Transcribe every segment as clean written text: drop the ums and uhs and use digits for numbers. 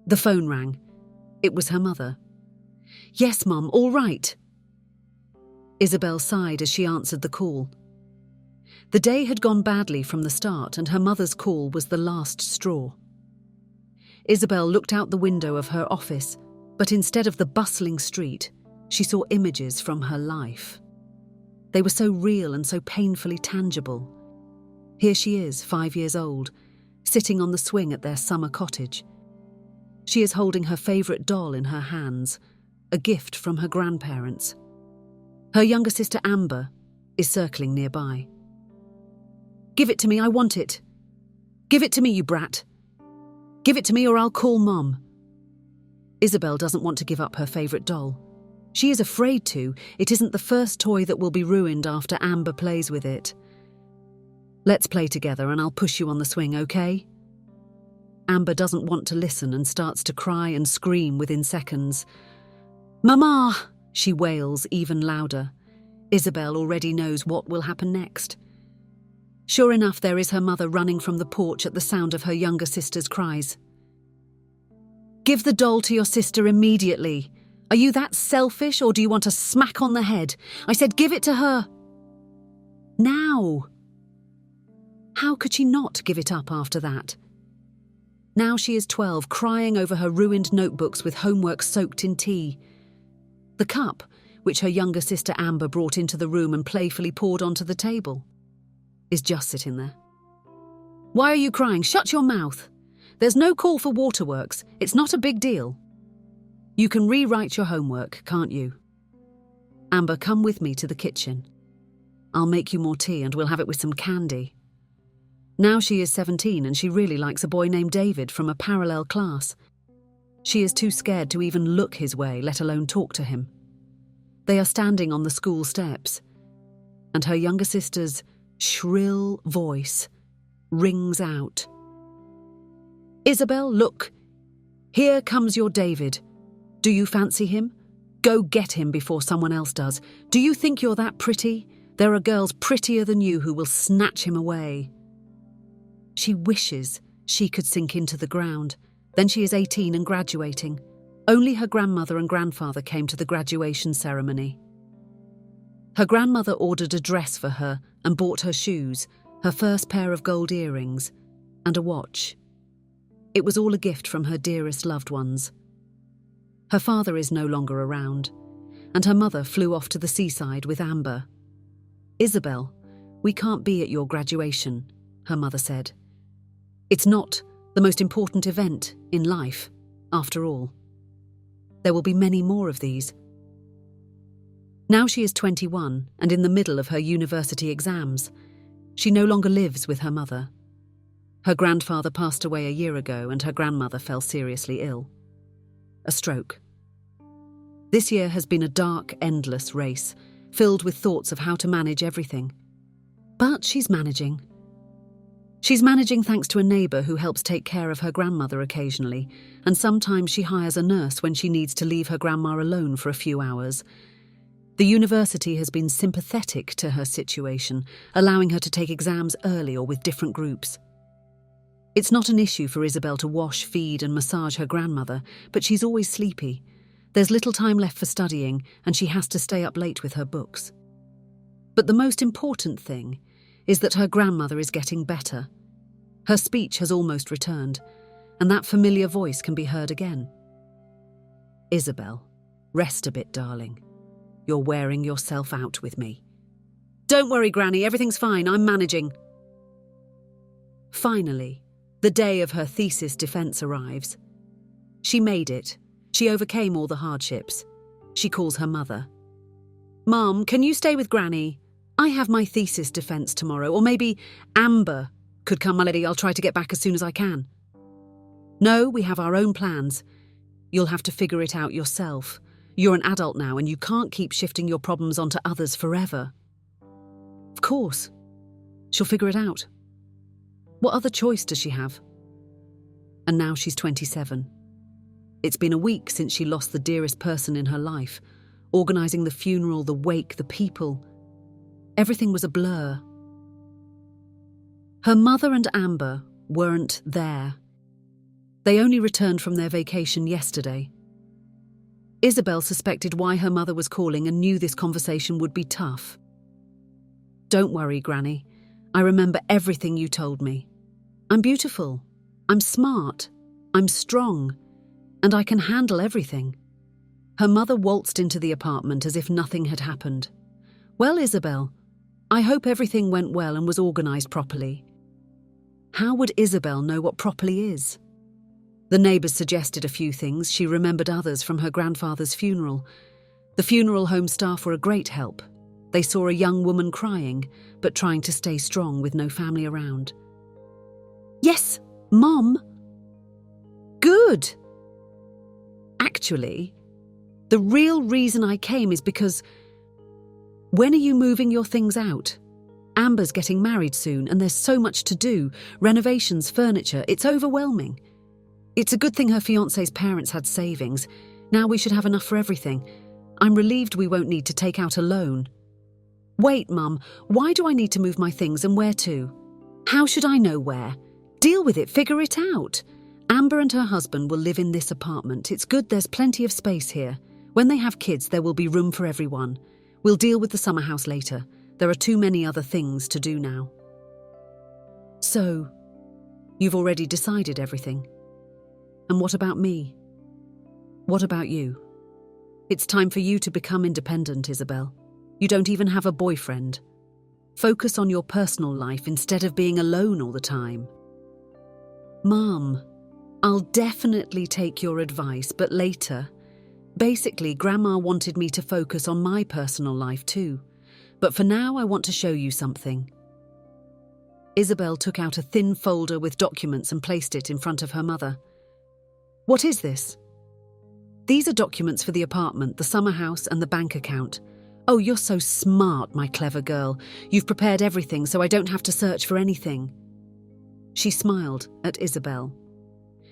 The phone rang. It was her mother. "Yes, Mum, all right." Isabel sighed as she answered the call. The day had gone badly from the start, and her mother's call was the last straw. Isabel looked out the window of her office, but instead of the bustling street, she saw images from her life. They were so real and so painfully tangible. Here she is, 5 years old, sitting on the swing at their summer cottage. She is holding her favourite doll in her hands, a gift from her grandparents. Her younger sister Amber is circling nearby. "Give it to me, I want it. Give it to me, you brat. Give it to me or I'll call Mom." Isabel doesn't want to give up her favourite doll. She is afraid to. It isn't the first toy that will be ruined after Amber plays with it. "Let's play together and I'll push you on the swing, okay?" Amber doesn't want to listen and starts to cry and scream within seconds. "Mama!" she wails even louder. Isabel already knows what will happen next. Sure enough, there is her mother running from the porch at the sound of her younger sister's cries. "Give the doll to your sister immediately. Are you that selfish, or do you want a smack on the head? I said give it to her. Now." How could she not give it up after that? Now she is 12, crying over her ruined notebooks with homework soaked in tea. The cup, which her younger sister Amber brought into the room and playfully poured onto the table, is just sitting there. "Why are you crying? Shut your mouth. There's no call for waterworks. It's not a big deal. You can rewrite your homework, can't you? Amber, come with me to the kitchen. I'll make you more tea and we'll have it with some candy." Now she is 17 and she really likes a boy named David from a parallel class. She is too scared to even look his way, let alone talk to him. They are standing on the school steps, and her younger sister's shrill voice rings out. "Isabel, look. Here comes your David. Do you fancy him? Go get him before someone else does. Do you think you're that pretty? There are girls prettier than you who will snatch him away." She wishes she could sink into the ground. Then she is 18 and graduating. Only her grandmother and grandfather came to the graduation ceremony. Her grandmother ordered a dress for her and bought her shoes, her first pair of gold earrings, and a watch. It was all a gift from her dearest loved ones. Her father is no longer around, and her mother flew off to the seaside with Amber. "Isabel, we can't be at your graduation," her mother said. "It's not the most important event in life, after all. There will be many more of these." Now she is 21 and in the middle of her university exams. She no longer lives with her mother. Her grandfather passed away a year ago and her grandmother fell seriously ill. A stroke. This year has been a dark, endless race, filled with thoughts of how to manage everything. But she's managing. She's managing thanks to a neighbour who helps take care of her grandmother occasionally, and sometimes she hires a nurse when she needs to leave her grandma alone for a few hours. The university has been sympathetic to her situation, allowing her to take exams early or with different groups. It's not an issue for Isabel to wash, feed and massage her grandmother, but she's always sleepy. There's little time left for studying, and she has to stay up late with her books. But the most important thing is that her grandmother is getting better. Her speech has almost returned, and that familiar voice can be heard again. "Isabel, rest a bit, darling. You're wearing yourself out with me." "Don't worry, Granny, everything's fine, I'm managing." Finally, the day of her thesis defense arrives. She made it. She overcame all the hardships. She calls her mother. "Mom, can you stay with Granny? I have my thesis defense tomorrow, or maybe Amber could come, my lady. I'll try to get back as soon as I can." "No, we have our own plans. You'll have to figure it out yourself. You're an adult now and you can't keep shifting your problems onto others forever." Of course. She'll figure it out. What other choice does she have? And now she's 27. It's been a week since she lost the dearest person in her life. Organising the funeral, the wake, the people. Everything was a blur. Her mother and Amber weren't there. They only returned from their vacation yesterday. Isabel suspected why her mother was calling and knew this conversation would be tough. Don't worry, Granny. I remember everything you told me. I'm beautiful. I'm smart. I'm strong. And I can handle everything. Her mother waltzed into the apartment as if nothing had happened. Well, Isabel, I hope everything went well and was organized properly. How would Isabel know what properly is? The neighbors suggested a few things. She remembered others from her grandfather's funeral. The funeral home staff were a great help. They saw a young woman crying, but trying to stay strong with no family around. Yes, Mom. Good. Actually, the real reason I came is because... When are you moving your things out? Amber's getting married soon and there's so much to do. Renovations, furniture, it's overwhelming. It's a good thing her fiancé's parents had savings. Now we should have enough for everything. I'm relieved we won't need to take out a loan. Wait, Mum, why do I need to move my things and where to? How should I know where? Deal with it, figure it out. Amber and her husband will live in this apartment. It's good there's plenty of space here. When they have kids, there will be room for everyone. We'll deal with the summer house later. There are too many other things to do now. So, you've already decided everything. And what about me? What about you? It's time for you to become independent, Isabel. You don't even have a boyfriend. Focus on your personal life instead of being alone all the time. Mom, I'll definitely take your advice, but later. Basically, Grandma wanted me to focus on my personal life too. But for now, I want to show you something. Isabel took out a thin folder with documents and placed it in front of her mother. What is this? These are documents for the apartment, the summer house, and the bank account. Oh, you're so smart, my clever girl. You've prepared everything so I don't have to search for anything. She smiled at Isabel.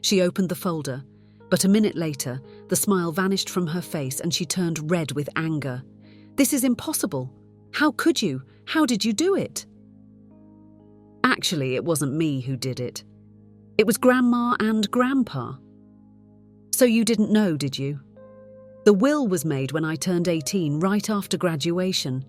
She opened the folder, but a minute later, the smile vanished from her face and she turned red with anger. This is impossible. How could you? How did you do it? Actually, it wasn't me who did it. It was Grandma and Grandpa. So you didn't know, did you? The will was made when I turned 18, right after graduation.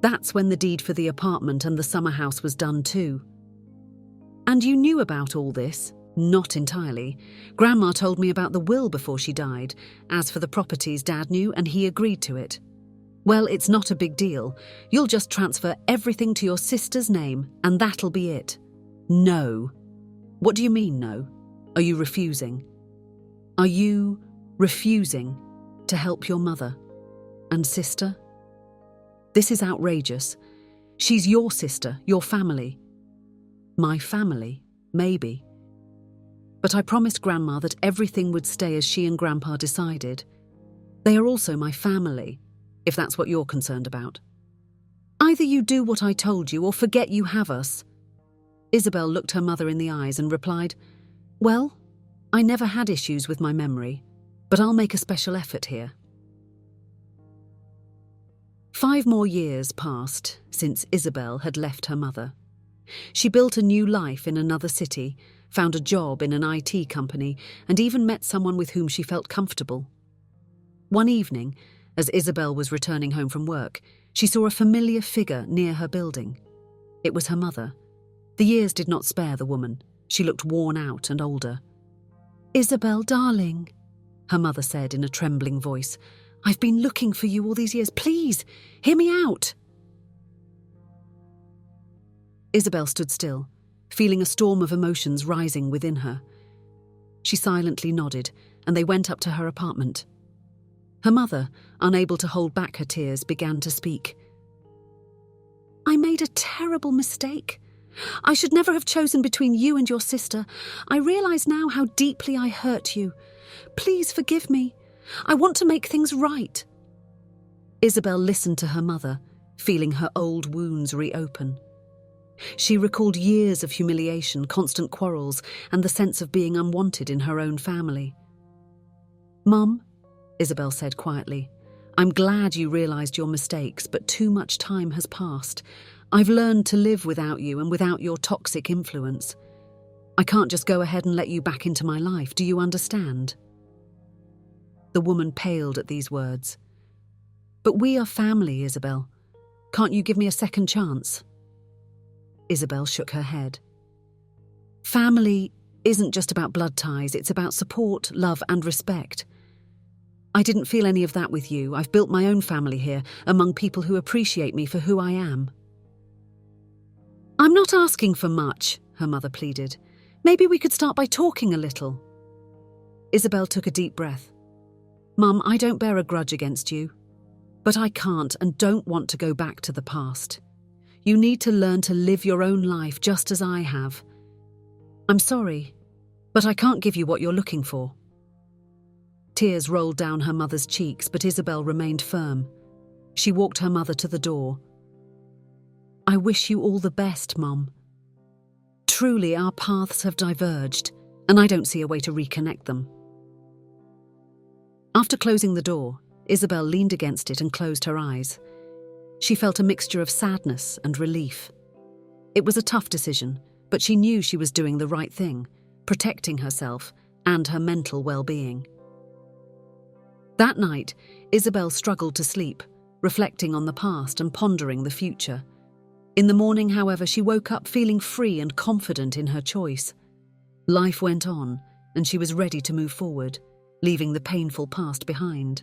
That's when the deed for the apartment and the summer house was done too. And you knew about all this? Not entirely. Grandma told me about the will before she died. As for the properties, Dad knew and he agreed to it. Well, it's not a big deal. You'll just transfer everything to your sister's name and that'll be it. No. What do you mean, no? Are you refusing? Are you refusing to help your mother and sister? This is outrageous. She's your sister, your family. My family, maybe. But I promised Grandma that everything would stay as she and Grandpa decided. They are also my family, if that's what you're concerned about. Either you do what I told you or forget you have us. Isabel looked her mother in the eyes and replied, Well, I never had issues with my memory, but I'll make a special effort here. 5 more years passed since Isabel had left her mother. She built a new life in another city, found a job in an IT company, and even met someone with whom she felt comfortable. One evening, as Isabel was returning home from work, she saw a familiar figure near her building. It was her mother. The years did not spare the woman. She looked worn out and older. Isabel, darling, her mother said in a trembling voice, I've been looking for you all these years. Please, hear me out. Isabel stood still, feeling a storm of emotions rising within her. She silently nodded, and they went up to her apartment. Her mother, unable to hold back her tears, began to speak. I made a terrible mistake. I should never have chosen between you and your sister. I realize now how deeply I hurt you. Please forgive me. I want to make things right. Isabel listened to her mother, feeling her old wounds reopen. She recalled years of humiliation, constant quarrels, and the sense of being unwanted in her own family. Mum, Isabel said quietly, I'm glad you realized your mistakes, but too much time has passed. I've learned to live without you and without your toxic influence. I can't just go ahead and let you back into my life, do you understand? The woman paled at these words. But we are family, Isabel. Can't you give me a second chance? Isabel shook her head. Family isn't just about blood ties, it's about support, love and respect. I didn't feel any of that with you. I've built my own family here, among people who appreciate me for who I am. I'm not asking for much, her mother pleaded. Maybe we could start by talking a little. Isabel took a deep breath. Mum, I don't bear a grudge against you, but I can't and don't want to go back to the past. You need to learn to live your own life just as I have. I'm sorry, but I can't give you what you're looking for. Tears rolled down her mother's cheeks, but Isabel remained firm. She walked her mother to the door. I wish you all the best, Mum. Truly, our paths have diverged, and I don't see a way to reconnect them. After closing the door, Isabel leaned against it and closed her eyes. She felt a mixture of sadness and relief. It was a tough decision, but she knew she was doing the right thing, protecting herself and her mental well-being. That night, Isabel struggled to sleep, reflecting on the past and pondering the future. In the morning, however, she woke up feeling free and confident in her choice. Life went on, and she was ready to move forward, leaving the painful past behind.